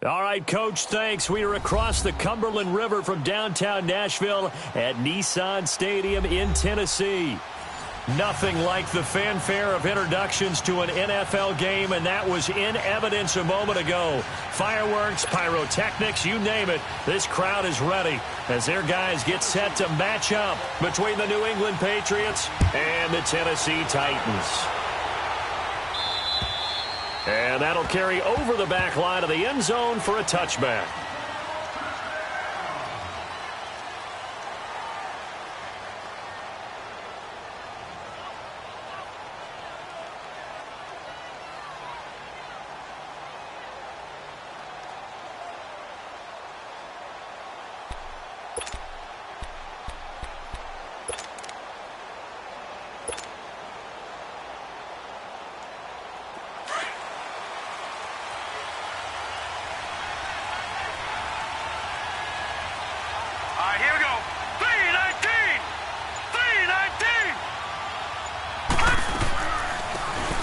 All right, Coach, thanks. We are across the Cumberland River from downtown Nashville at Nissan Stadium in Tennessee. Nothing like the fanfare of introductions to an NFL game, and that was in evidence a moment ago. Fireworks, pyrotechnics, you name it. This crowd is ready as their guys get set to match up between the New England Patriots and the Tennessee Titans. And that'll carry over the back line of the end zone for a touchback.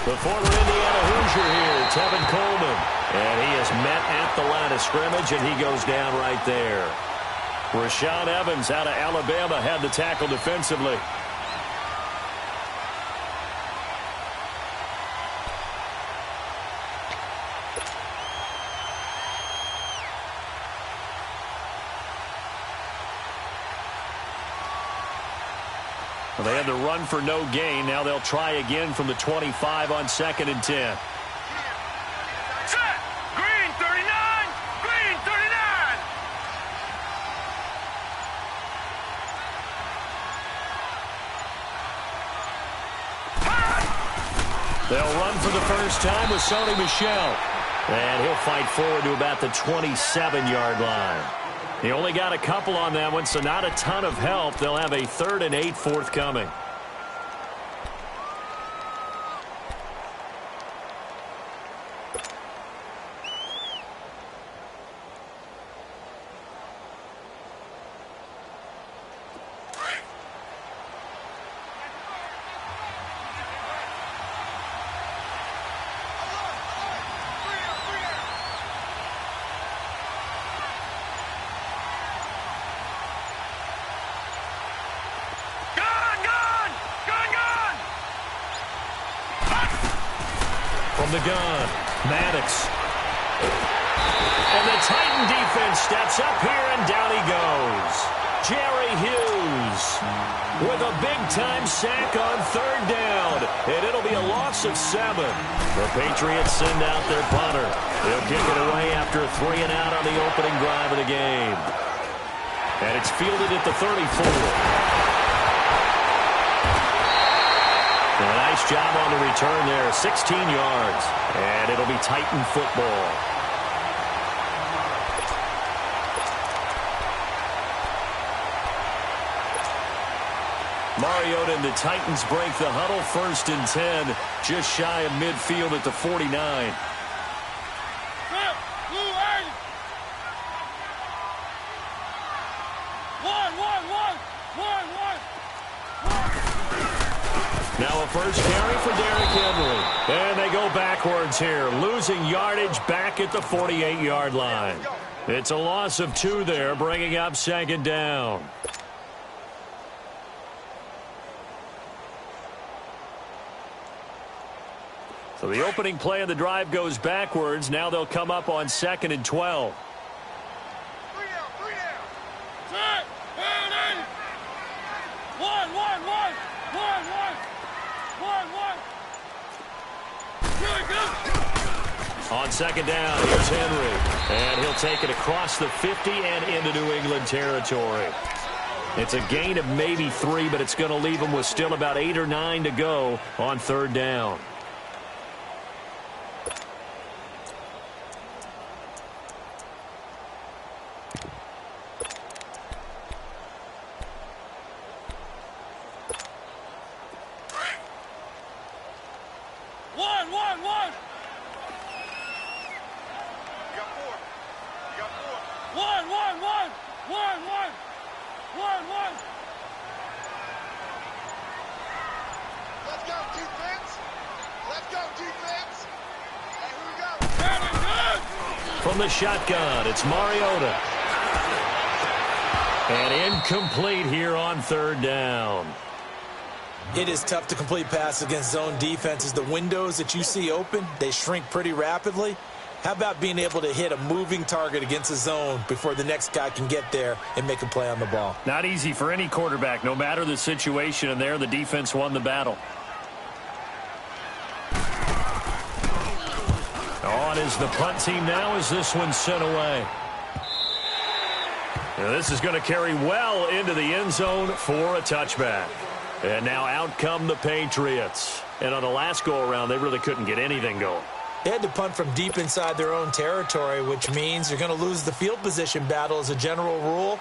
The former Indiana Hoosier here, Tevin Coleman. And he is met at the line of scrimmage, and he goes down right there. Rashaan Evans out of Alabama had the tackle defensively. They had to run for no gain. Now they'll try again from the 25 on 2nd and 10. Set! Green 39! Green 39! They'll run for the first time with Sony Michel. And he'll fight forward to about the 27-yard line. He only got a couple on that one, so not a ton of help. They'll have a 3rd and 8 forthcoming. From the gun, Maddox. And the Titan defense steps up here, and down he goes. Jerry Hughes with a big-time sack on 3rd down. And it'll be a loss of 7. The Patriots send out their punter. He'll kick it away after a 3-and-out on the opening drive of the game. And it's fielded at the 34. A nice job on the return there, 16 yards. And it'll be Titan football. Mariota and the Titans break the huddle, 1st and 10, just shy of midfield at the 49. Now a first carry for Derrick Henry. And they go backwards here, losing yardage back at the 48-yard line. It's a loss of 2 there, bringing up 2nd down. So the opening play of the drive goes backwards. Now they'll come up on 2nd and 12. On 2nd down, here's Henry. And he'll take it across the 50 and into New England territory. It's a gain of maybe 3, but it's going to leave them with still about 8 or 9 to go on 3rd down. from the shotgun. It's Mariota. And incomplete here on third down. It is tough to complete passes against zone defenses. The windows that you see open, they shrink pretty rapidly. How about being able to hit a moving target against a zone before the next guy can get there and make a play on the ball? Not easy for any quarterback, no matter the situation, and there the defense won the battle. On is the punt team now as this one's sent away. Now this is going to carry well into the end zone for a touchback. And now out come the Patriots. And on the last go-around, they really couldn't get anything going. They had to punt from deep inside their own territory, which means you're going to lose the field position battle as a general rule.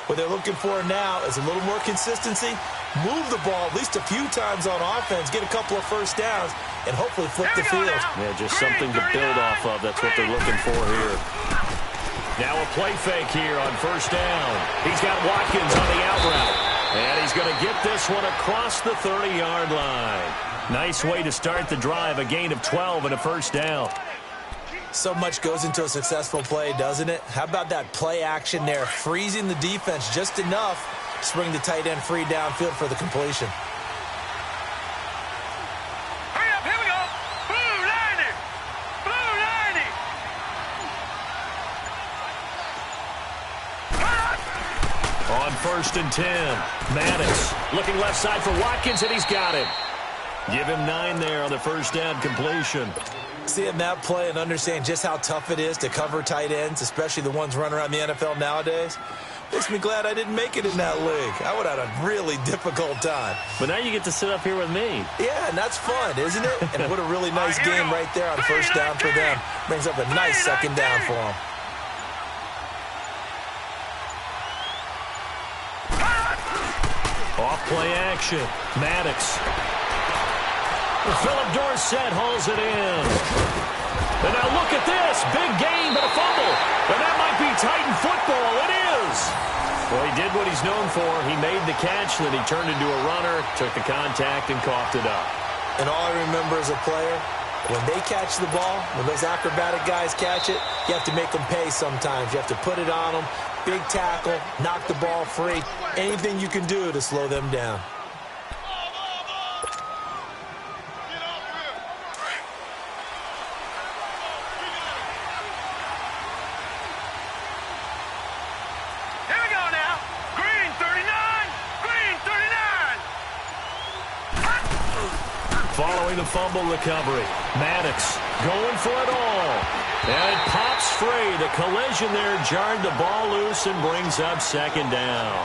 What they're looking for now is a little more consistency, move the ball at least a few times on offense, get a couple of first downs, and hopefully flip the field. Yeah, just something to build off of. That's what they're looking for here. Now a play fake here on first down. He's got Watkins on the out route. And he's going to get this one across the 30-yard line. Nice way to start the drive, a gain of 12 and a first down. So much goes into a successful play, doesn't it? How about that play action there, freezing the defense just enough to bring the tight end free downfield for the completion. Hurry up, here we go. Blue 90. Blue 90. On first and 10, Maddox looking left side for Watkins, and he's got him. Give him 9 there on the first down completion. Seeing that play and understand just how tough it is to cover tight ends, especially the ones running around the NFL nowadays, makes me glad I didn't make it in that league. I would have had a really difficult time. But now you get to sit up here with me. Yeah, and that's fun, isn't it? And what a really nice game right there on first down for them. Brings up a nice second down for them. Off play action. Maddox. Philip Dorsett hauls it in. And now look at this. Big game, but a fumble. And that might be Titan football. It is. Well, he did what he's known for. He made the catch, then he turned into a runner, took the contact, and coughed it up. And all I remember as a player, when they catch the ball, when those acrobatic guys catch it, you have to make them pay sometimes. You have to put it on them. Big tackle, knock the ball free. Anything you can do to slow them down. Here we go now. Green 39. Green 39. Following the fumble recovery, Maddox going for it all. And it pops free. The collision there jarred the ball loose and brings up second down.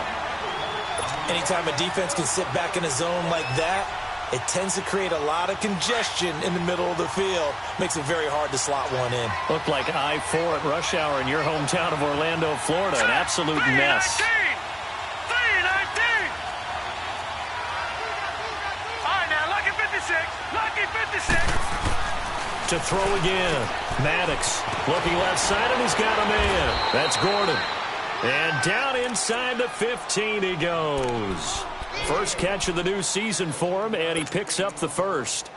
Anytime a defense can sit back in a zone like that, it tends to create a lot of congestion in the middle of the field. Makes it very hard to slot one in. Looked like I-4 at rush hour in your hometown of Orlando, Florida. An absolute mess. 319. All right, now, lucky 56. Lucky 56. To throw again. Maddox looking left side, and he's got a man. That's Gordon. And down inside the 15 he goes. First catch of the new season for him, and he picks up the first.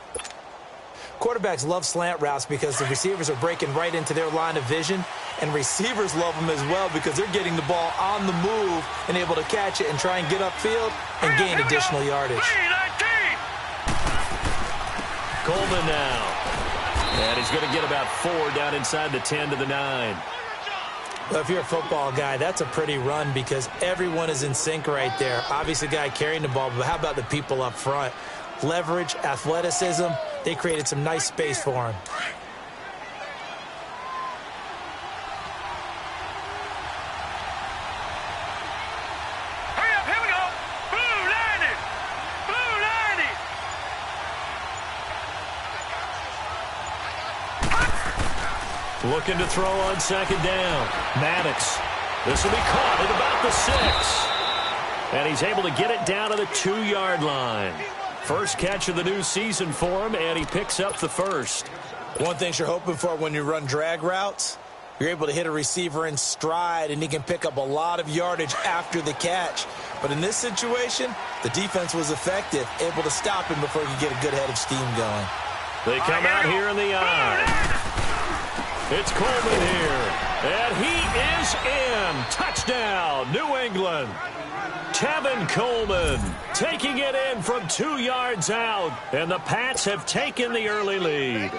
Quarterbacks love slant routes because the receivers are breaking right into their line of vision, and receivers love them as well because they're getting the ball on the move and able to catch it and try and get upfield and gain additional yardage. 319. Coleman now. And he's going to get about 4 down inside the 10 to the 9. Well, if you're a football guy, that's a pretty run because everyone is in sync right there. Obviously, the guy carrying the ball, but how about the people up front? Leverage, athleticism, they created some nice space for him. Hurry up, here we go. Blue 90. Blue 90. Looking to throw on second down. Maddox. This will be caught at about the 6. And he's able to get it down to the 2-yard line. First catch of the new season for him, and he picks up the first. One thing you're hoping for when you run drag routes, you're able to hit a receiver in stride, and he can pick up a lot of yardage after the catch. But in this situation, the defense was effective, able to stop him before he could get a good head of steam going. They come out here in the eye. It's Coleman here. And he is in. Touchdown, New England. Tevin Coleman taking it in from 2 yards out. And the Pats have taken the early lead.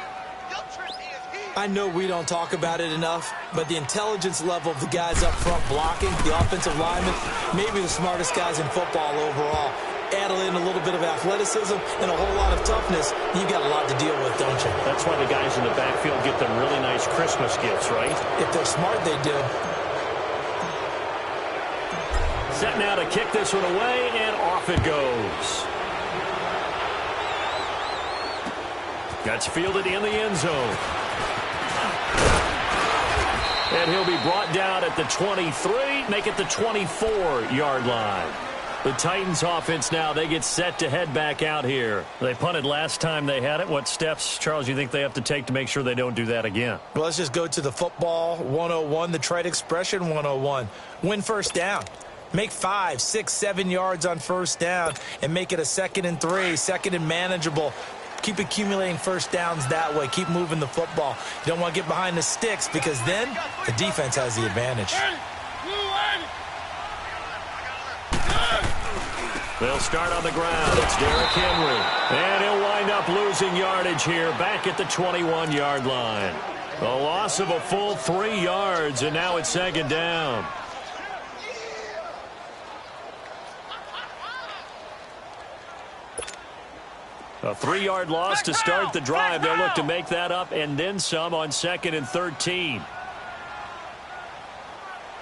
I know we don't talk about it enough, but the intelligence level of the guys up front blocking, the offensive linemen, maybe the smartest guys in football overall. Add in a little bit of athleticism and a whole lot of toughness, you've got a lot to deal with, don't you? That's why the guys in the backfield get them really nice Christmas gifts, right? If they're smart, they do. Set now to kick this one away, and off it goes. That's fielded in the end zone. And he'll be brought down at the 23, make it the 24-yard line. The Titans offense now, they get set to head back out here. They punted last time they had it. What steps, Charles, you think they have to take to make sure they don't do that again? Well, let's just go to the football 101, the trite expression 101. Win first down. Make 5, 6, 7 yards on first down and make it a 2nd and 3, 2nd and manageable. Keep accumulating first downs that way. Keep moving the football. You don't want to get behind the sticks because then the defense has the advantage. They'll start on the ground. It's Derrick Henry. And he'll wind up losing yardage here back at the 21-yard line. A loss of a full 3 yards, and now it's 2nd down. A 3-yard loss to start the drive. They'll look to make that up and then some on 2nd and 13.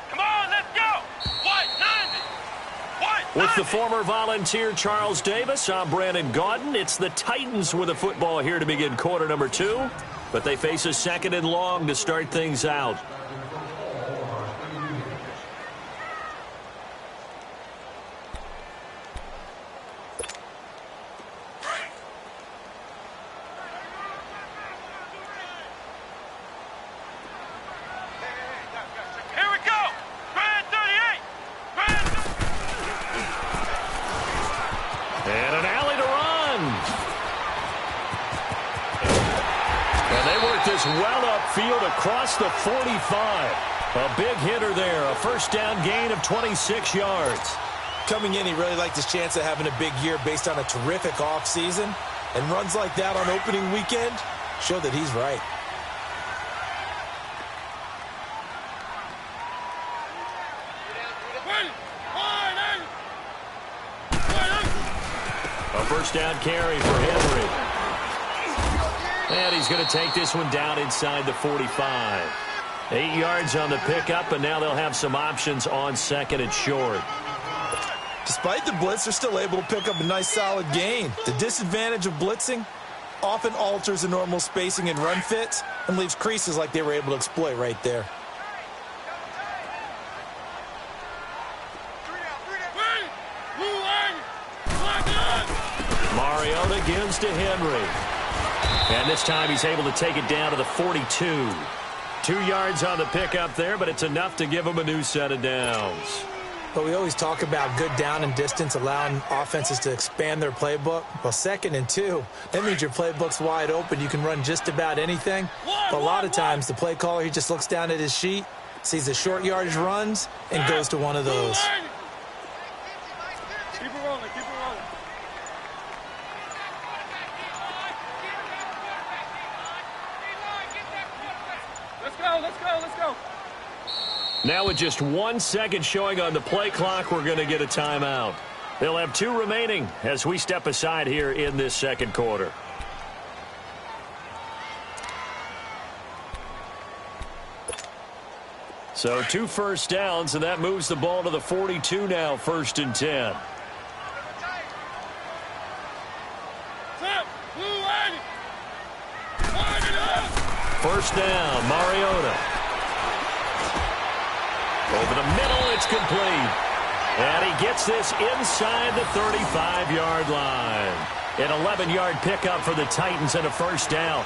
Come on, let's go. White, 90. White, 90. With the former Volunteer Charles Davis, I'm Brandon Gaudin. It's the Titans with the football here to begin quarter number 2. But they face a 2nd and long to start things out. Well upfield across the 45. A big hitter there. A first down gain of 26 yards. Coming in, he really liked his chance of having a big year based on a terrific offseason. And runs like that on opening weekend show that he's right. A first down carry for Henry. And he's going to take this one down inside the 45. 8 yards on the pickup, and now they'll have some options on 2nd and short. Despite the blitz, they're still able to pick up a nice solid gain. The disadvantage of blitzing often alters the normal spacing and run fits and leaves creases like they were able to exploit right there. Mariota gives to Henry. And this time he's able to take it down to the 42. 2 yards on the pickup there, but it's enough to give him a new set of downs. But we always talk about good down and distance, allowing offenses to expand their playbook. Well, 2nd and 2, that means your playbook's wide open. You can run just about anything. But a lot of times, the play caller, he just looks down at his sheet, sees the short yardage runs, and goes to one of those. Keep it rolling, keep it rolling. Let's go, let's go, let's go. Now with just 1 second showing on the play clock, we're going to get a timeout. They'll have 2 remaining as we step aside here in this 2nd quarter. So 2 first downs, and that moves the ball to the 42 now, 1st and 10. First down, Mariota. Over the middle, it's complete. And he gets this inside the 35-yard line. An 11-yard pickup for the Titans and a first down.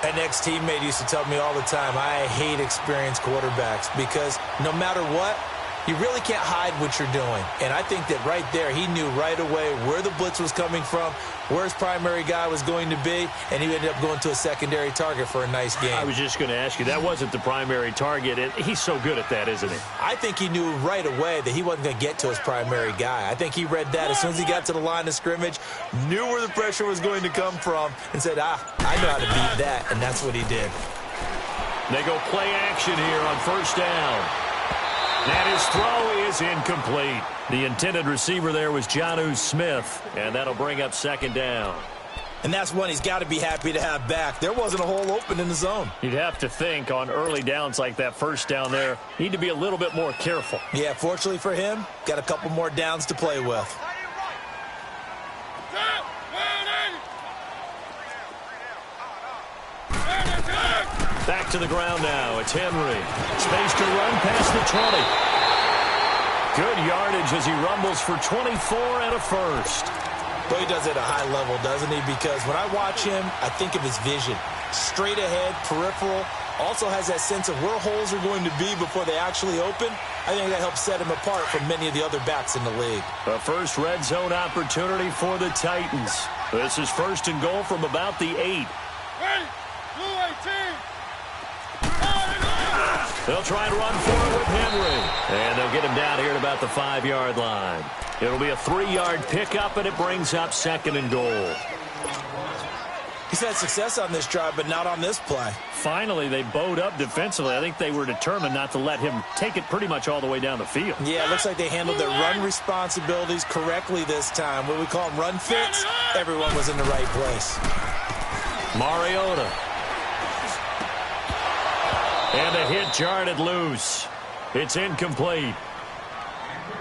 An ex-teammate used to tell me all the time, I hate experienced quarterbacks because no matter what, You really can't hide what you're doing. And I think that right there, he knew right away where the blitz was coming from, where his primary guy was going to be, and he ended up going to a secondary target for a nice game. I was just going to ask you, that wasn't the primary target. He's so good at that, isn't he? I think he knew right away that he wasn't going to get to his primary guy. I think he read that as soon as he got to the line of scrimmage, knew where the pressure was going to come from, and said, I know how to beat that, and that's what he did. They go play action here on first down. And his throw is incomplete. The intended receiver there was Jonnu Smith, and that'll bring up second down. And that's one he's got to be happy to have back. There wasn't a hole open in the zone. You'd have to think on early downs like that first down there, need to be a little bit more careful. Yeah, fortunately for him, got a couple more downs to play with. Back to the ground now. It's Henry. Space to run past the 20. Good yardage as he rumbles for 24 and a first. Well, he does it at a high level, doesn't he? Because when I watch him, I think of his vision. Straight ahead, peripheral. Also has that sense of where holes are going to be before they actually open. I think that helps set him apart from many of the other backs in the league. The first red zone opportunity for the Titans. This is first and goal from about the 8. They'll try and run for it with Henry. And they'll get him down here at about the 5-yard line. It'll be a 3-yard pickup, and it brings up second and goal. He's had success on this drive, but not on this play. Finally, they bowed up defensively. I think they were determined not to let him take it pretty much all the way down the field. Yeah, it looks like they handled their run responsibilities correctly this time. What we call them run fits, everyone was in the right place. Mariota. And a hit jarred loose. It's incomplete.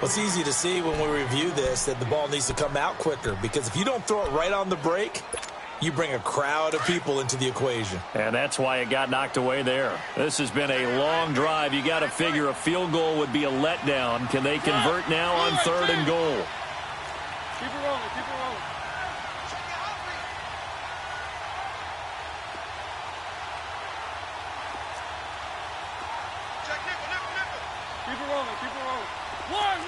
Well, it's easy to see when we review this that the ball needs to come out quicker, because if you don't throw it right on the break, you bring a crowd of people into the equation. And that's why it got knocked away there. This has been a long drive. You got to figure a field goal would be a letdown. Can they convert now on third and goal? Keep it rolling, keep it rolling. Keep it rolling, keep it rolling. One.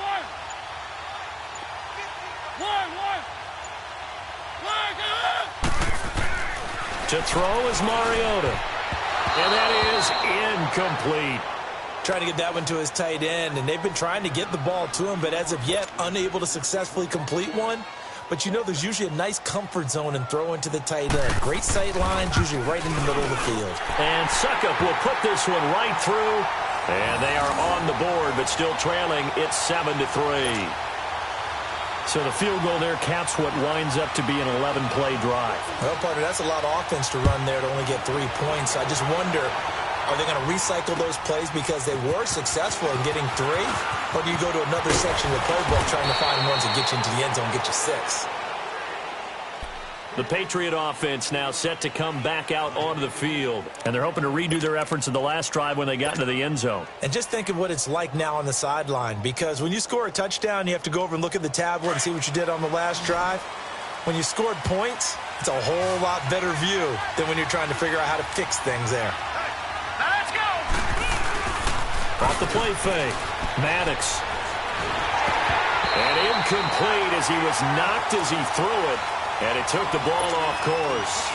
To throw is Mariota. And that is incomplete. Trying to get that one to his tight end, and they've been trying to get the ball to him, but as of yet, unable to successfully complete one. But you know there's usually a nice comfort zone and throw into the tight end. Great sight lines, usually right in the middle of the field. And Suckup will put this one right through. And they are on the board, but still trailing. It's 7-3. So the field goal there caps what winds up to be an 11-play drive. Well, partner, that's a lot of offense to run there to only get 3 points. I just wonder, are they going to recycle those plays because they were successful in getting 3? Or do you go to another section of the playbook trying to find ones that get you into the end zone and get you 6? The Patriot offense now set to come back out onto the field. And they're hoping to redo their efforts in the last drive when they got into the end zone. And just think of what it's like now on the sideline. Because when you score a touchdown, you have to go over and look at the tablet and see what you did on the last drive. When you scored points, it's a whole lot better view than when you're trying to figure out how to fix things there. Now let's go. Off the play fake. Maddox. And incomplete as he was knocked as he threw it. And it took the ball off course.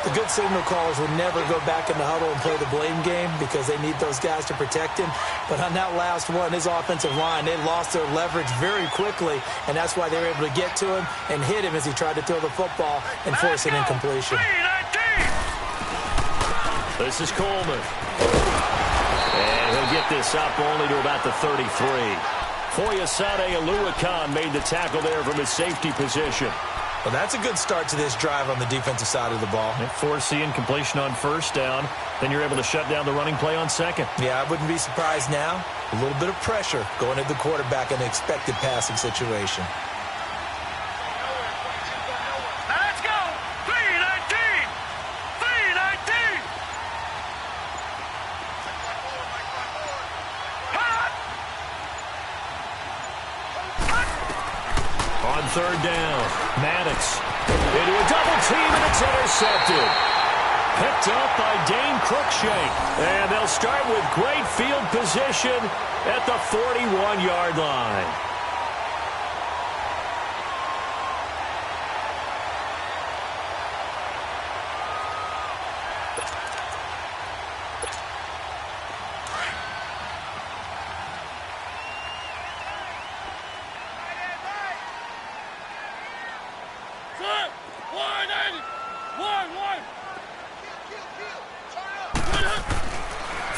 The good signal callers would never go back in the huddle and play the blame game because they need those guys to protect him. But on that last one, his offensive line, they lost their leverage very quickly, and that's why they were able to get to him and hit him as he tried to throw the football and force an incompletion. This is Coleman. And he'll get this up only to about the 33. Foyesade Oluwakan made the tackle there from his safety position. Well, that's a good start to this drive on the defensive side of the ball. They force the incompletion on first down. Then you're able to shut down the running play on second. Yeah, I wouldn't be surprised now. A little bit of pressure going at the quarterback in an expected passing situation. Let's go. 319. 319. On third down, Maddox into a double team, and it's intercepted. Picked up by Dane Cruikshank. And they'll start with great field position at the 41-yard line.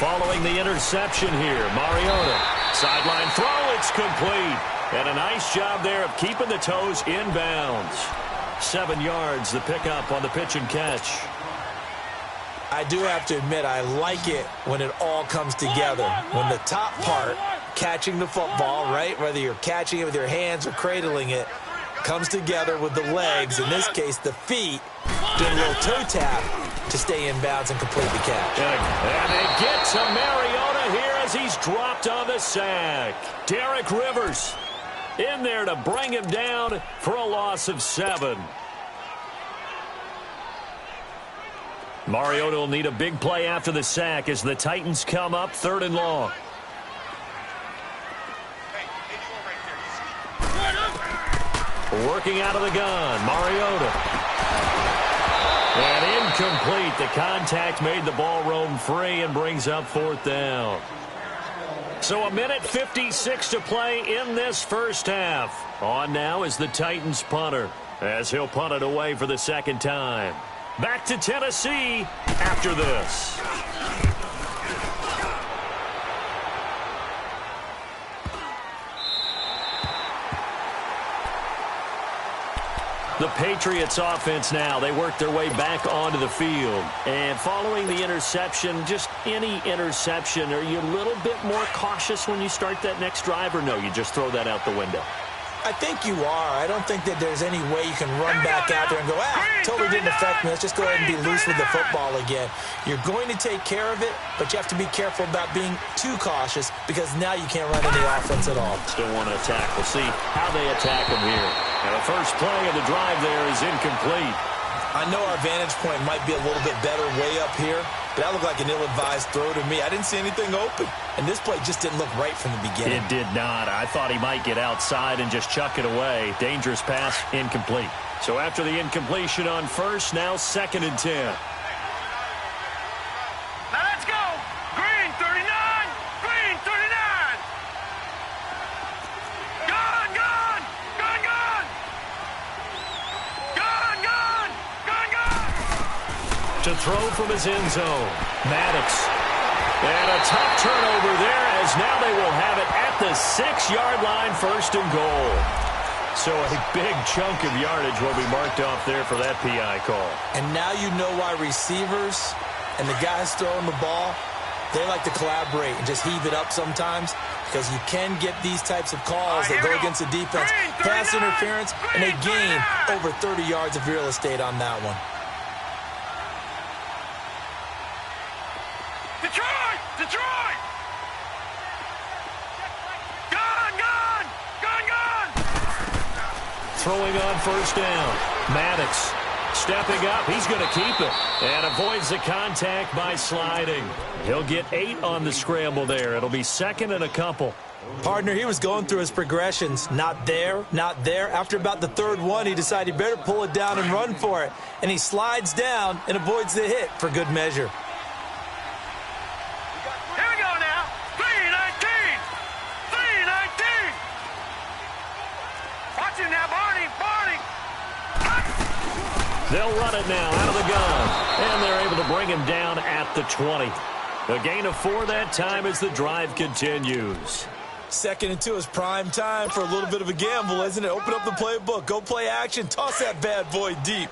Following the interception here, Mariota. Sideline throw, it's complete. And a nice job there of keeping the toes inbounds. 7 yards, the pickup on the pitch and catch. I do have to admit, I like it when it all comes together. When the top part, catching the football, right, whether you're catching it with your hands or cradling it, comes together with the legs, in this case the feet, doing a little toe tap to stay in bounds and complete the catch. And they get to Mariota here as he's dropped on the sack. Derek Rivers in there to bring him down for a loss of 7. Mariota will need a big play after the sack as the Titans come up 3rd and long. Working out of the gun, Mariota. And incomplete. The contact made the ball roam free and brings up 4th down. So 1:56 to play in this first half. On now is the Titans punter as he'll punt it away for the 2nd time. Back to Tennessee after this. The Patriots offense now, they work their way back onto the field. And following the interception, just any interception, are you a little bit more cautious when you start that next drive, or no, you just throw that out the window? I think you are. I don't think that there's any way you can run back out there and go, totally didn't affect me. Let's just go ahead and be loose with the football again. You're going to take care of it, but you have to be careful about being too cautious because now you can't run any offense at all. Still want to attack. We'll see how they attack him here. And the first play of the drive there is incomplete. I know our vantage point might be a little bit better way up here, but that looked like an ill-advised throw to me. I didn't see anything open, and this play just didn't look right from the beginning. It did not. I thought he might get outside and just chuck it away. Dangerous pass, incomplete. So after the incompletion on first, now 2nd and 10. Now let's go. Green 39. Green 39. Gun, gun. Gun, gun. Gun, gun. Gun, gun. To throw from his end zone, Maddox. And a tough turnover there as now they will have it at the 6-yard line, 1st and goal. So a big chunk of yardage will be marked off there for that PI call. And now you know why receivers and the guys throwing the ball, they like to collaborate and just heave it up sometimes because you can get these types of calls that go against the defense. Pass interference, and they gain over 30 yards of real estate on that one. Detroit! Detroit! Gun, gun! Gun, gun! Throwing on 1st down. Maddox stepping up. He's going to keep it and avoids the contact by sliding. He'll get 8 on the scramble there. It'll be 2nd and a couple. Partner, he was going through his progressions. Not there, not there. After about the 3rd one, he decided he better pull it down and run for it. And he slides down and avoids the hit for good measure. Here we go now. 319. 319. Watch it now, Barney. Barney. They'll run it now out of the gun. And they're able to bring him down at the 20. A gain of 4 that time as the drive continues. 2nd and 2 is prime time for a little bit of a gamble, isn't it? Open up the playbook, go play action, toss that bad boy deep.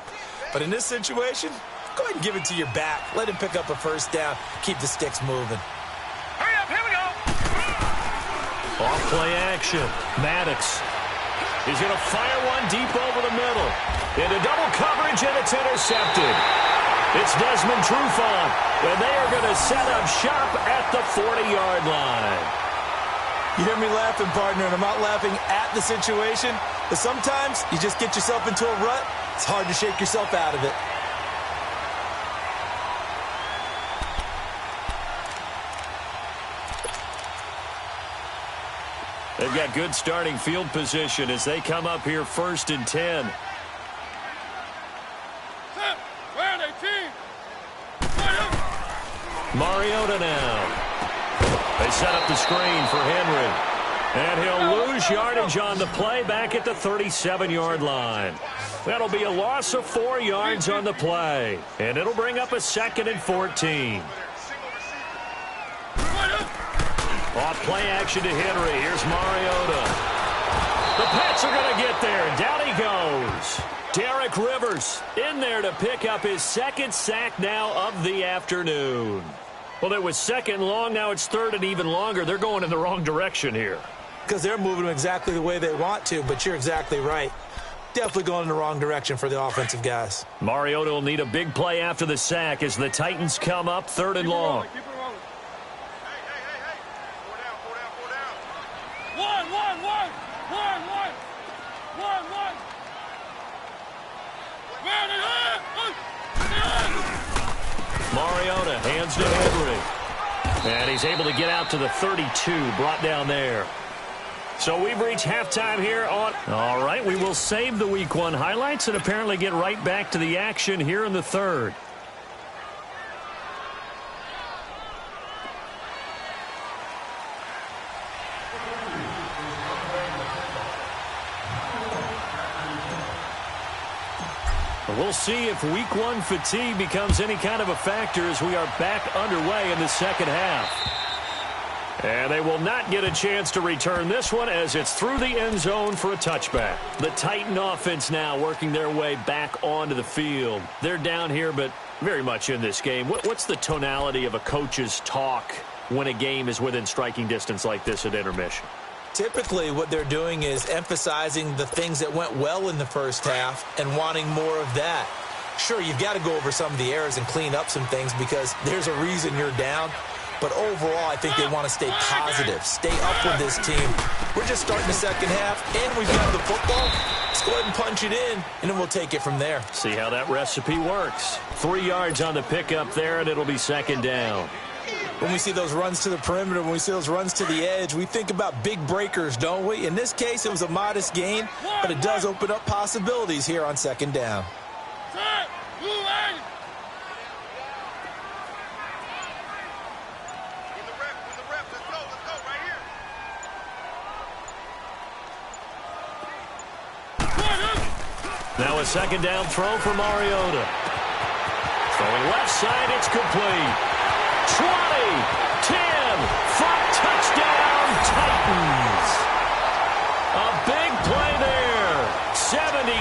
But in this situation, go ahead and give it to your back. Let him pick up a 1st down, keep the sticks moving. Hurry up, here we go. Off play action. Maddox. He's going to fire one deep over the middle. Into double coverage, and it's intercepted. It's Desmond Trufant, and they are going to set up shop at the 40-yard line. You hear me laughing, partner, and I'm not laughing at the situation, but sometimes you just get yourself into a rut. It's hard to shake yourself out of it. they've got good starting field position as they come up here 1st and 10. Where are they, team? Mariota now. They set up the screen for Henry. And he'll lose yardage on the play back at the 37-yard line. That'll be a loss of 4 yards on the play. And it'll bring up a 2nd and 14. Off play action to Henry. Here's Mariota. The Pats are going to get there. And down he goes. Derek Rivers in there to pick up his 2nd sack now of the afternoon. Well, it was 2nd long. Now it's 3rd and even longer. They're going in the wrong direction here. Because they're moving exactly the way they want to, but you're exactly right. Definitely going in the wrong direction for the offensive guys. Mariota will need a big play after the sack as the Titans come up 3rd and long. Keep it rolling. Hey. 4 down. One. Where are they? Mariota hands to Henry. And he's able to get out to the 32, brought down there. So we've reached halftime here on... All right, we will save the Week 1 highlights and apparently get right back to the action here in the 3rd. We'll see if Week 1 fatigue becomes any kind of a factor as we are back underway in the 2nd half. And they will not get a chance to return this one as it's through the end zone for a touchback. The Titan offense now working their way back onto the field. They're down here, but very much in this game. What's the tonality of a coach's talk when a game is within striking distance like this at intermission? Typically, what they're doing is emphasizing the things that went well in the first half and wanting more of that. Sure, you've got to go over some of the errors and clean up some things because there's a reason you're down. But overall, I think they want to stay positive, stay up with this team. We're just starting the 2nd half, and we've got the football. Let's go ahead and punch it in, and then we'll take it from there. See how that recipe works. 3 yards on the pickup there, and it'll be 2nd down. When we see those runs to the perimeter, when we see those runs to the edge, we think about big breakers, don't we? In this case, it was a modest gain, but it does open up possibilities here on 2nd down. Now a 2nd down throw for Mariota. Throwing left side, it's complete. 20, 10, front touchdown, Titans. A big play there. 72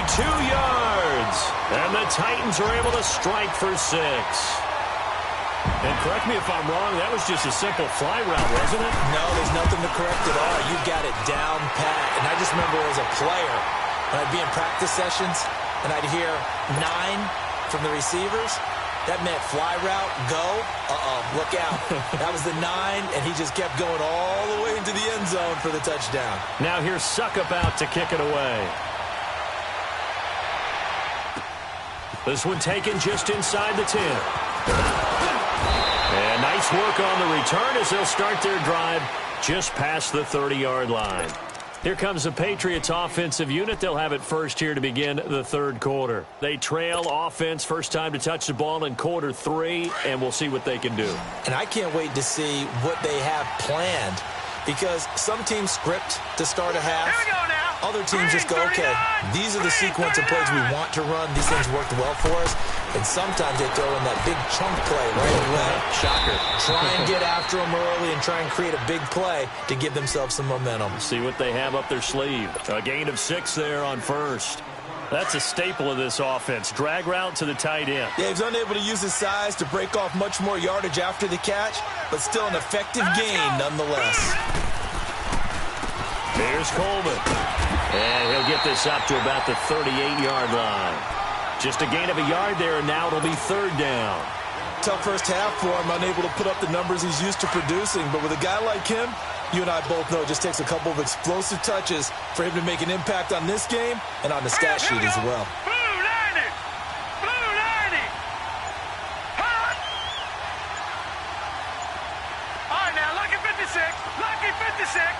yards. And the Titans are able to strike for 6. And correct me if I'm wrong, that was just a simple fly route, wasn't it? No, there's nothing to correct at all. You got it down pat. And I just remember as a player, when I'd be in practice sessions and I'd hear 9 from the receivers, that meant fly route, go, look out. That was the 9, and he just kept going all the way into the end zone for the touchdown. Now here's Suckup out to kick it away. This one taken just inside the 10. And nice work on the return as they'll start their drive just past the 30-yard line. Here comes the Patriots offensive unit. They'll have it first here to begin the 3rd quarter. They trail offense, first time to touch the ball in quarter 3, and we'll see what they can do. And I can't wait to see what they have planned because some teams script to start a half. Here we go now. Other teams just go, okay, these are the sequence of plays we want to run. These things worked well for us. And sometimes they throw in that big chunk play right away. Shocker. Try and get after them early and try and create a big play to give themselves some momentum. See what they have up their sleeve. A gain of 6 there on first. That's a staple of this offense. Drag route to the tight end. Yeah, he's unable to use his size to break off much more yardage after the catch, but still an effective gain nonetheless. Here's Coleman. And he'll get this up to about the 38-yard line. Just a gain of a yard there, and now it'll be 3rd down. Tough first half for him, unable to put up the numbers he's used to producing. But with a guy like him, you and I both know it just takes a couple of explosive touches for him to make an impact on this game and on the stat sheet as well. Blue 90. Blue 90. Hot. All right, now, lucky 56. Lucky 56.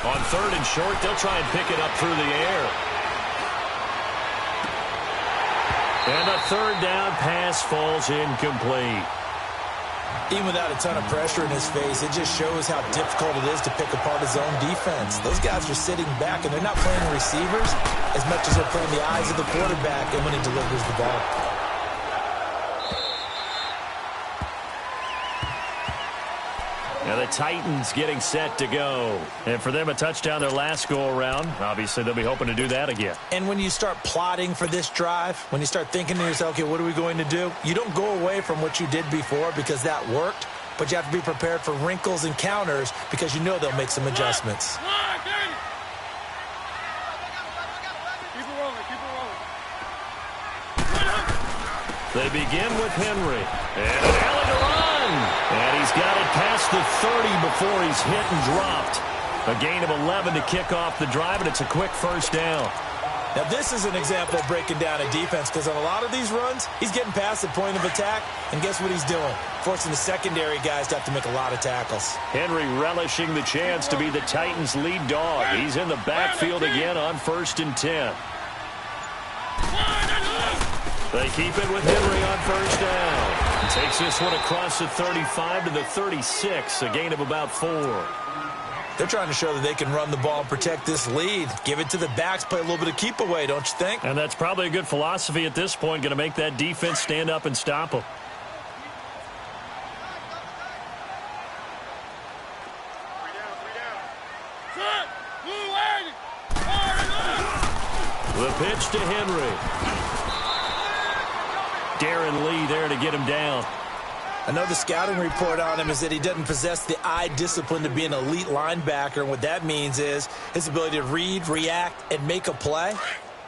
On 3rd and short, they'll try and pick it up through the air. And a 3rd down pass falls incomplete. Even without a ton of pressure in his face, it just shows how difficult it is to pick apart his own defense. Those guys are sitting back, and they're not playing receivers as much as they're playing the eyes of the quarterback and when he delivers the ball. Now the Titans getting set to go. And for them, a touchdown their last go-around. Obviously, they'll be hoping to do that again. And when you start plotting for this drive, when you start thinking to yourself, okay, what are we going to do? You don't go away from what you did before because that worked, but you have to be prepared for wrinkles and counters because you know they'll make some adjustments. They begin with Henry. And an alley to run. And he's got it past the 30 before he's hit and dropped. A gain of 11 to kick off the drive, and it's a quick 1st down. Now, this is an example of breaking down a defense because on a lot of these runs, he's getting past the point of attack, and guess what he's doing? Forcing the secondary guys to have to make a lot of tackles. Henry relishing the chance to be the Titans' lead dog. He's in the backfield again on 1st and 10. They keep it with Henry on 1st down. Takes this one across the 35 to the 36, a gain of about 4. They're trying to show that they can run the ball and protect this lead. Give it to the backs, play a little bit of keep away, don't you think? And that's probably a good philosophy at this point, going to make that defense stand up and stop them. The pitch to Henry. Darren Lee there to get him down. I know the scouting report on him is that he doesn't possess the eye discipline to be an elite linebacker, and what that means is his ability to read, react, and make a play.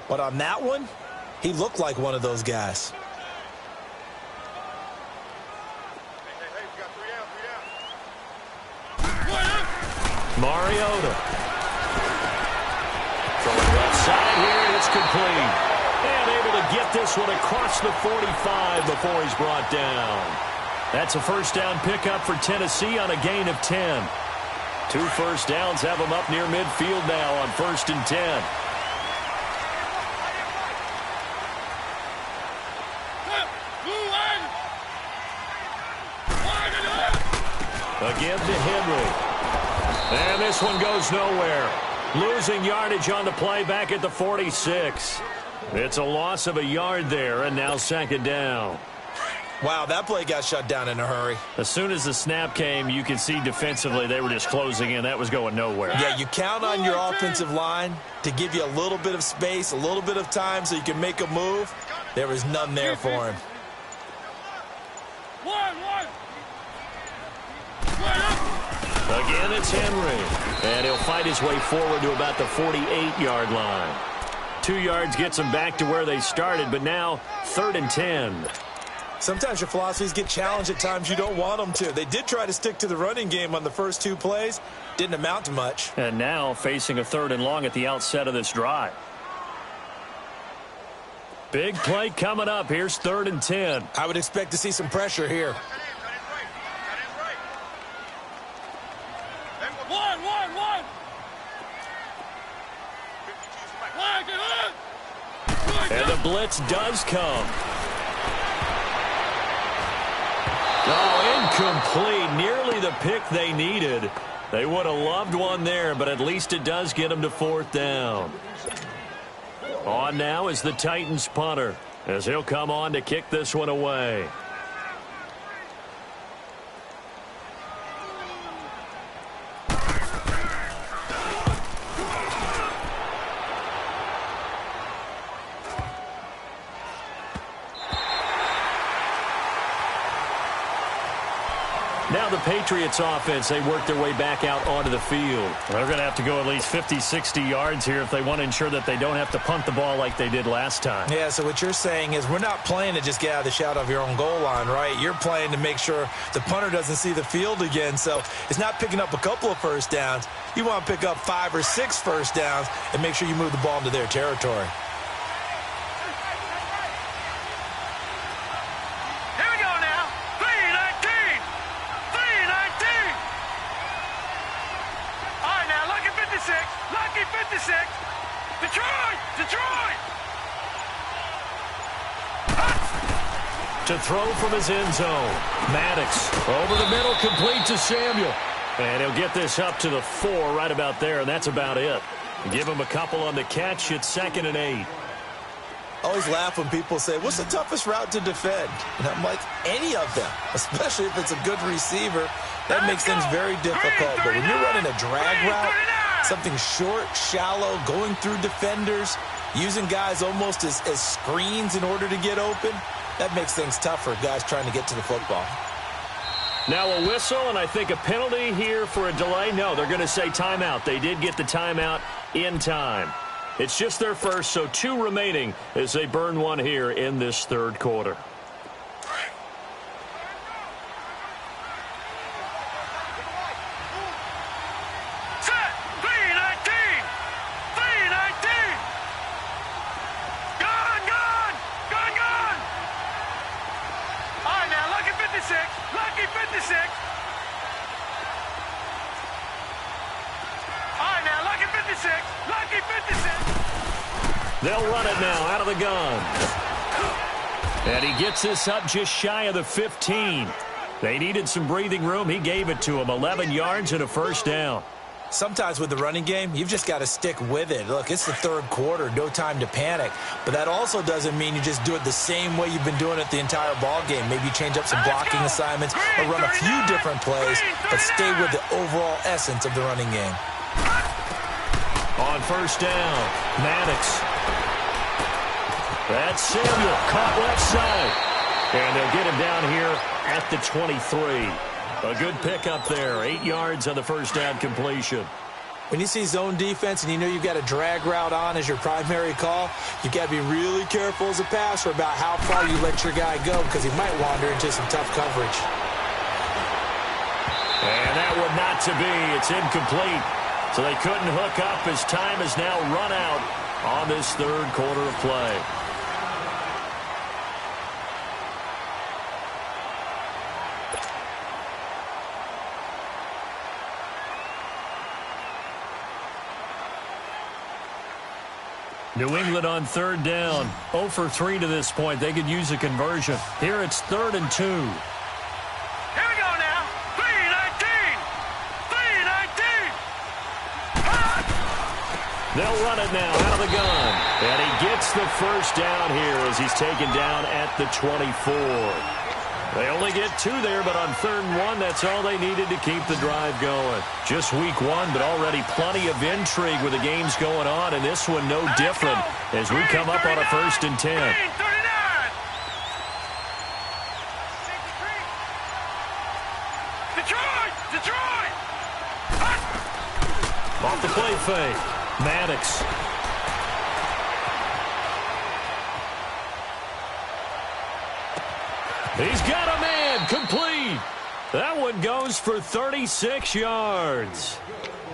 But on that one, he looked like one of those guys. Mariota. Throwing left side here, and it's complete. And able to get this one across the 45 before he's brought down. That's a 1st down pickup for Tennessee on a gain of 10. 2 first downs have them up near midfield now on 1st and 10. Again to Henry. And this one goes nowhere. Losing yardage on the play back at the 46. It's a loss of a yard there, and now 2nd down. Wow, that play got shut down in a hurry. As soon as the snap came, you could see defensively they were just closing in. That was going nowhere. Yeah, you count on your offensive line to give you a little bit of space, a little bit of time so you can make a move. There was none there for him. Again, it's Henry. And he'll fight his way forward to about the 48-yard line. 2 yards gets them back to where they started, but now 3rd and 10. Sometimes your philosophies get challenged at times you don't want them to. They did try to stick to the running game on the first 2 plays. Didn't amount to much. And now facing a 3rd and long at the outset of this drive. Big play coming up. Here's 3rd and 10. I would expect to see some pressure here. And the blitz does come. Oh, incomplete. Nearly the pick they needed. They would have loved one there, but at least it does get them to 4th down. On now is the Titans punter, as he'll come on to kick this one away. Now the Patriots offense, they work their way back out onto the field. They're going to have to go at least 50, 60 yards here if they want to ensure that they don't have to punt the ball like they did last time. Yeah, so what you're saying is we're not playing to just get out of the shot of your own goal line, right? You're playing to make sure the punter doesn't see the field again. So it's not picking up a couple of first downs. You want to pick up 5 or 6 first downs and make sure you move the ball into their territory. Detroit! Detroit! To throw from his end zone. Maddox over the middle, complete to Samuel. And he'll get this up to the 4 right about there, and that's about it. Give him a couple on the catch. It's 2nd and 8. I always laugh when people say, what's the toughest route to defend? And I'm like, any of them, especially if it's a good receiver. That makes things very difficult. But when you're running a drag route, something short, shallow, going through defenders, using guys almost as screens in order to get open, that makes things tough for guys trying to get to the football. Now a whistle, and I think a penalty here for a delay. No, they're going to say timeout. They did get the timeout in time. It's just their first, so 2 remaining as they burn one here in this third quarter. Set! 3-19! 3-19! Gone! Gone! Gone! Gone! All right, now, lucky 56. Lucky 56. All right, now, lucky 56. Lucky 56. They'll run it now out of the gun. And he gets this up just shy of the 15. They needed some breathing room. He gave it to them. 11 yards and a first down. Sometimes with the running game, you've just got to stick with it. Look, it's the third quarter, no time to panic. But that also doesn't mean you just do it the same way you've been doing it the entire ball game. Maybe you change up some blocking assignments or run a few different plays, but stay with the overall essence of the running game. On first down, Maddox. That's Samuel, caught left side. And they'll get him down here at the 23. A good pickup there, 8 yards on the first down completion. When you see zone defense and you know you've got a drag route on as your primary call, you've got to be really careful as a passer about how far you let your guy go because he might wander into some tough coverage. And that one not to be. It's incomplete. So they couldn't hook up as time has now run out on this third quarter of play. New England on third down. 0 for 3 to this point. They could use a conversion. Here it's 3rd and 2. Here we go now. 3-19. 3-19. They'll run it now out of the gun. And he gets the first down here as he's taken down at the 24. They only get 2 there, but on 3rd and 1, that's all they needed to keep the drive going. Just week 1, but already plenty of intrigue with the games going on, and this one no different as we come up on a 1st and 10. Detroit! Detroit! Off the play fake. Maddox. He's got a man, complete. That one goes for 36 yards.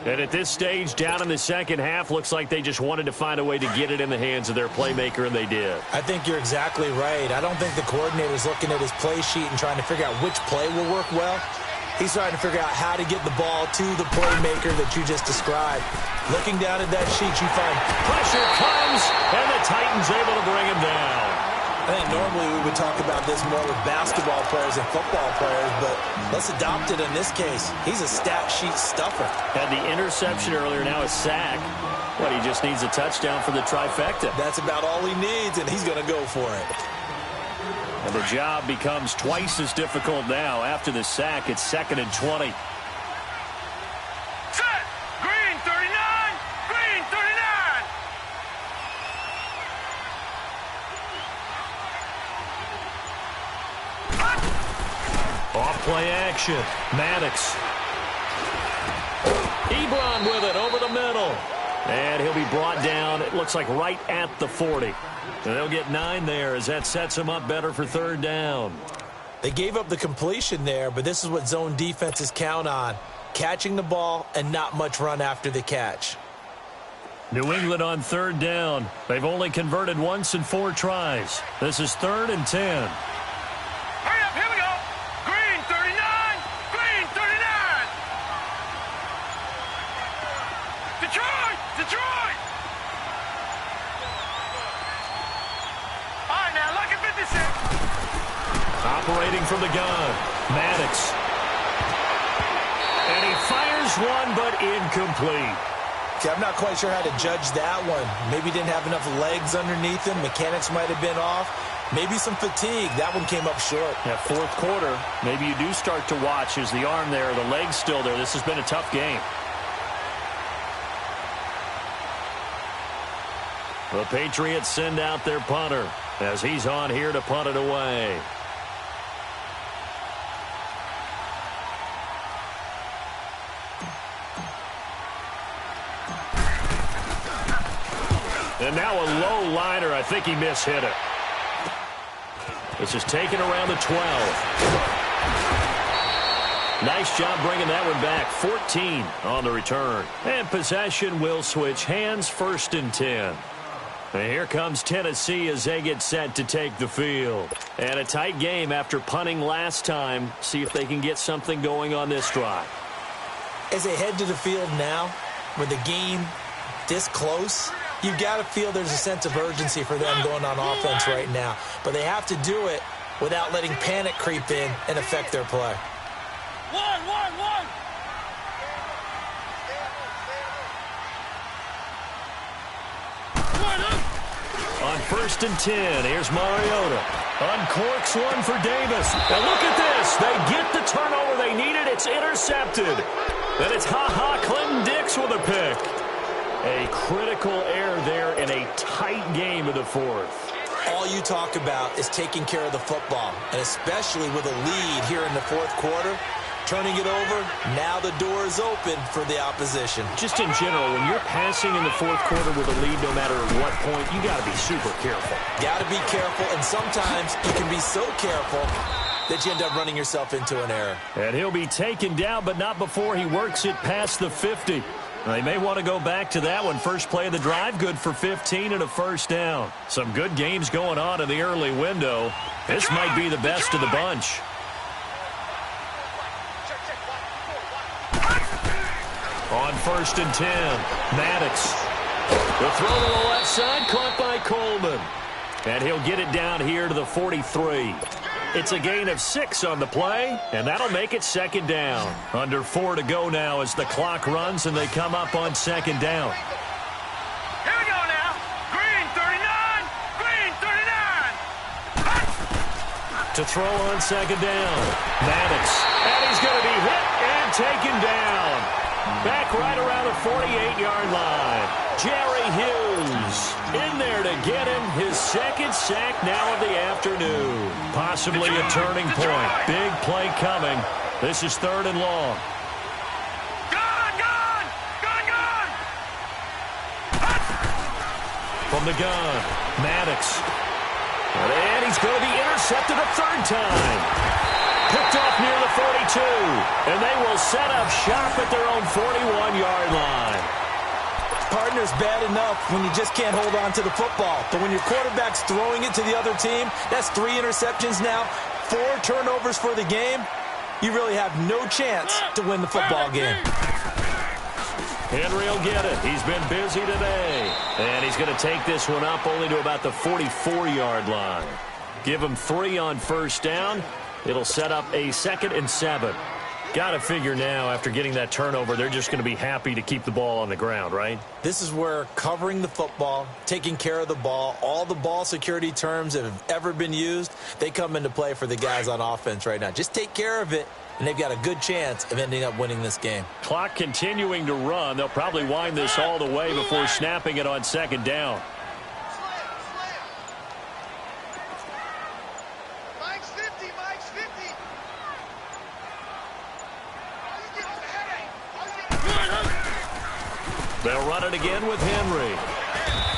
And at this stage, down in the second half, looks like they just wanted to find a way to get it in the hands of their playmaker, and they did. I think you're exactly right. I don't think the coordinator's looking at his play sheet and trying to figure out which play will work well. He's trying to figure out how to get the ball to the playmaker that you just described. Looking down at that sheet, you find pressure comes, and the Titans able to bring him down. I think normally we would talk about this more with basketball players and football players, but let's adopt it in this case. He's a stat sheet stuffer. Had the interception earlier, now a sack. But he just needs a touchdown for the trifecta. That's about all he needs, and he's going to go for it. And the job becomes twice as difficult now. After the sack, it's 2nd and 20. Set! Green 39! Green 39! Off play action. Maddox. Ebron with it over the middle. And he'll be brought down, it looks like right at the 40. And they'll get 9 there as that sets them up better for 3rd down. They gave up the completion there, but this is what zone defenses count on. Catching the ball and not much run after the catch. New England on 3rd down. They've only converted once in 4 tries. This is 3rd and 10. Hurry up, here we go. Green 39! Green 39! Detroit! Detroit! operating from the gun. Maddox. And he fires one, but incomplete. Okay, I'm not quite sure how to judge that one. Maybe didn't have enough legs underneath him. Mechanics might have been off. Maybe some fatigue. That one came up short. Yeah, fourth quarter, maybe you do start to watch. Is the arm there, the leg's still there? This has been a tough game. The Patriots send out their punter as he's on here to punt it away. And now a low liner. I think he mishit it. This is taken around the 12. Nice job bringing that one back. 14 on the return. And possession will switch hands, 1st and 10. And here comes Tennessee as they get set to take the field. And a tight game after punting last time. See if they can get something going on this drive. As they head to the field now, with the game this close, you've got to feel there's a sense of urgency for them going on offense right now. But they have to do it without letting panic creep in and affect their play. One. On 1st and 10, here's Mariota. Uncorks one for Davis. And look at this. They get the turnover they needed. It's intercepted. And it's Clinton Dix with a pick. A critical error there in a tight game of the fourth. All you talk about is taking care of the football, and especially with a lead here in the fourth quarter, turning it over, now the door is open for the opposition. Just in general, when you're passing in the fourth quarter with a lead, no matter at what point, you got to be super careful. Got to be careful, and sometimes you can be so careful that you end up running yourself into an error. And he'll be taken down, but not before he works it past the 50. They may want to go back to that one. First play of the drive, good for 15 and a 1st down. Some good games going on in the early window. This might be the best of the bunch. On 1st and 10, Maddox. The throw to the left side, caught by Coleman. And he'll get it down here to the 43. It's a gain of 6 on the play, and that'll make it 2nd down. Under 4 to go now as the clock runs and they come up on 2nd down. Here we go now. Green 39. Green 39. To throw on 2nd down. Maddox. And he's going to be hit and taken down. Back right around the 48-yard line. Jerry Hughes in there to get him his 2nd sack now of the afternoon. Possibly a turning point. Big play coming. This is 3rd and long. Gun. From the gun, Maddox. And he's going to be intercepted a 3rd time. Picked off near the 42. And they will set up shop at their own 41-yard line. Partner's bad enough when you just can't hold on to the football. But when your quarterback's throwing it to the other team, that's 3 interceptions now, 4 turnovers for the game. You really have no chance to win the football game. Henry will get it. He's been busy today. And he's going to take this one up only to about the 44-yard line. Give him 3 on 1st down. It'll set up a 2nd and 7. Got to figure now, after getting that turnover, they're just going to be happy to keep the ball on the ground, right? This is where covering the football, taking care of the ball, all the ball security terms that have ever been used, they come into play for the guys on offense right now. Just take care of it, and they've got a good chance of ending up winning this game. Clock continuing to run. They'll probably wind this all the way before snapping it on 2nd down. They'll run it again with Henry.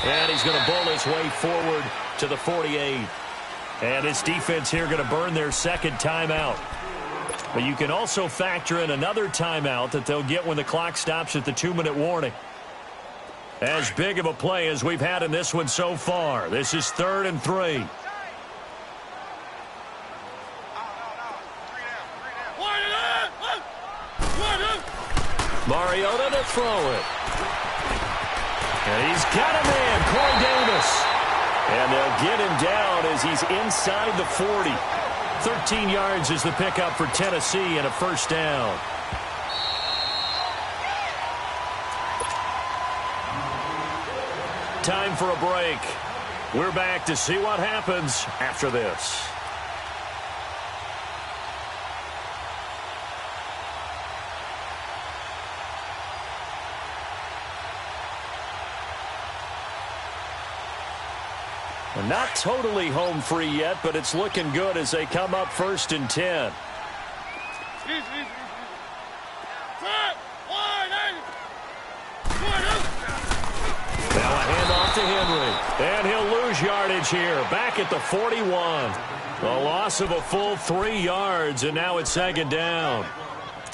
And he's going to bull his way forward to the 48. And this defense here going to burn their 2nd timeout. But you can also factor in another timeout that they'll get when the clock stops at the 2-minute warning. As big of a play as we've had in this one so far. This is 3rd and 3. Mariota to throw it. And he's got a man, Corey Davis. And they'll get him down as he's inside the 40. 13 yards is the pickup for Tennessee and a first down. Time for a break. We're back to see what happens after this. Not totally home free yet, but it's looking good as they come up 1st and 10. Now a handoff to Henry, and he'll lose yardage here, back at the 41. A loss of a full 3 yards, and now it's 2nd down.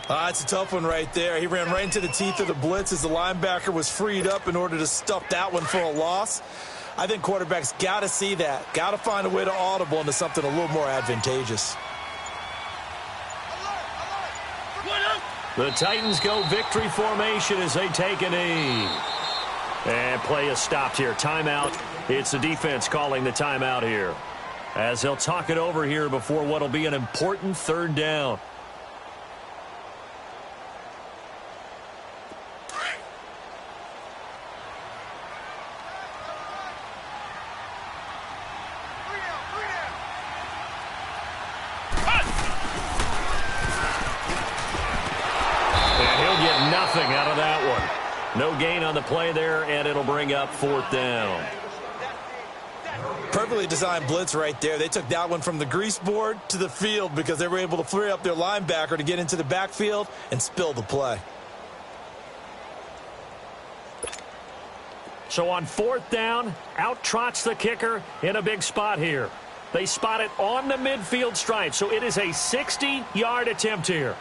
It's a tough one right there. He ran right into the teeth of the blitz as the linebacker was freed up in order to stuff that one for a loss. I think quarterbacks got to see that. Got to find a way to audible into something a little more advantageous. The Titans go victory formation as they take a knee. And play is stopped here. Timeout. It's the defense calling the timeout here, as they'll talk it over here before what will be an important 3rd down. Out of that one. No gain on the play there, and it'll bring up 4th down. Perfectly designed blitz right there. They took that one from the grease board to the field because they were able to free up their linebacker to get into the backfield and spill the play. So on 4th down, out trots the kicker in a big spot here. They spot it on the midfield stripe, so it is a 60-yard attempt here.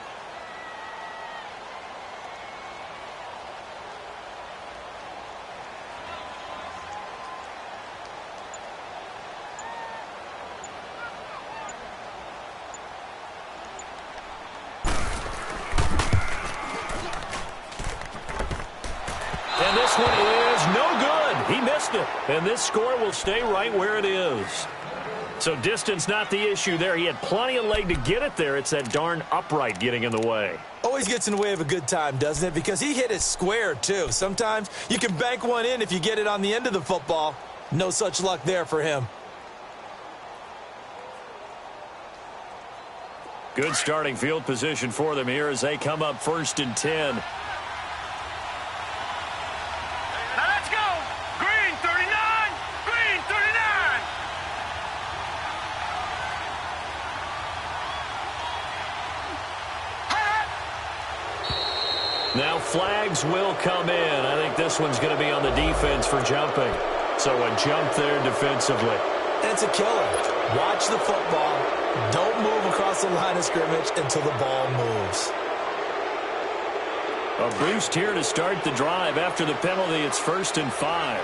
And this one is no good. He missed it. And this score will stay right where it is. So distance not the issue there. He had plenty of leg to get it there. It's that darn upright getting in the way. Always gets in the way of a good time, doesn't it? Because he hit it square, too. Sometimes you can bank one in if you get it on the end of the football. No such luck there for him. Good starting field position for them here as they come up 1st and 10. Now flags will come in. I think this one's going to be on the defense for jumping. So a jump there defensively. It's a killer. Watch the football. Don't move across the line of scrimmage until the ball moves. A boost here to start the drive. After the penalty, it's 1st and 5.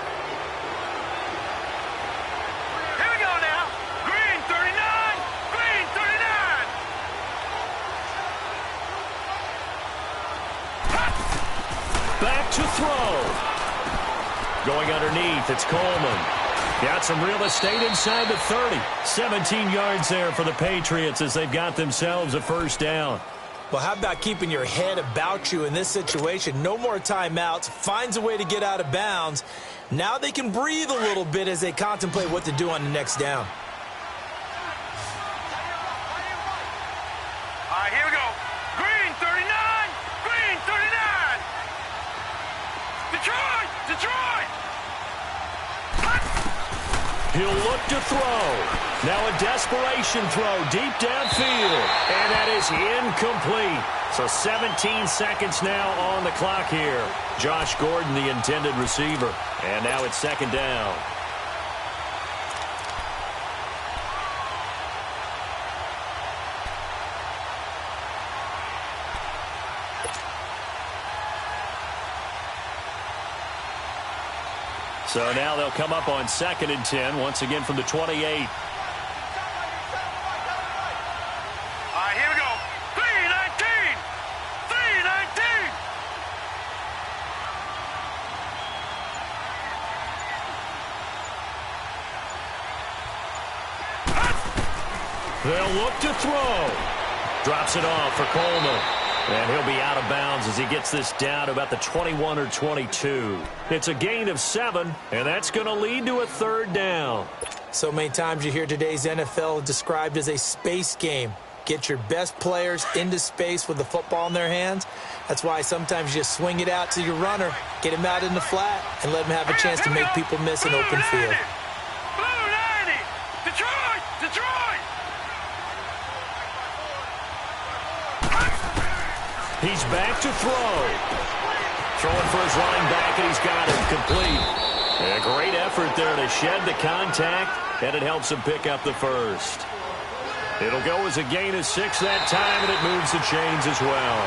Back to throw. Going underneath, it's Coleman. Got some real estate inside the 30. 17 yards there for the Patriots as they've got themselves a 1st down. Well, how about keeping your head about you in this situation? No more timeouts. Finds a way to get out of bounds. Now they can breathe a little bit as they contemplate what to do on the next down. All right, here we go. Green, 39. Green, 39. Detroit! Detroit! He'll look to throw. Now a desperation throw deep downfield. And that is incomplete. So 17 seconds now on the clock here. Josh Gordon, the intended receiver. And now it's 2nd down. So now they'll come up on 2nd and 10, once again from the 28. All right, here we go. 3-19. 3-19. They'll look to throw. Drops it off for Coleman. And he'll be out of bounds as he gets this down to about the 21 or 22. It's a gain of 7, and that's going to lead to a third down. So many times you hear today's NFL described as a space game. Get your best players into space with the football in their hands. That's why sometimes you just swing it out to your runner, get him out in the flat, and let him have a chance to make people miss an open field. Blue 90! Detroit! Detroit! He's back to throw. Throwing for his running back, and he's got it complete. A great effort there to shed the contact, and it helps him pick up the first. It'll go as a gain of 6 that time, and it moves the chains as well.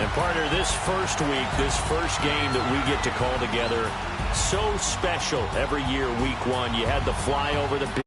And partner, this first week, this first game that we get to call together, so special every year, week 1. You had the flyover, the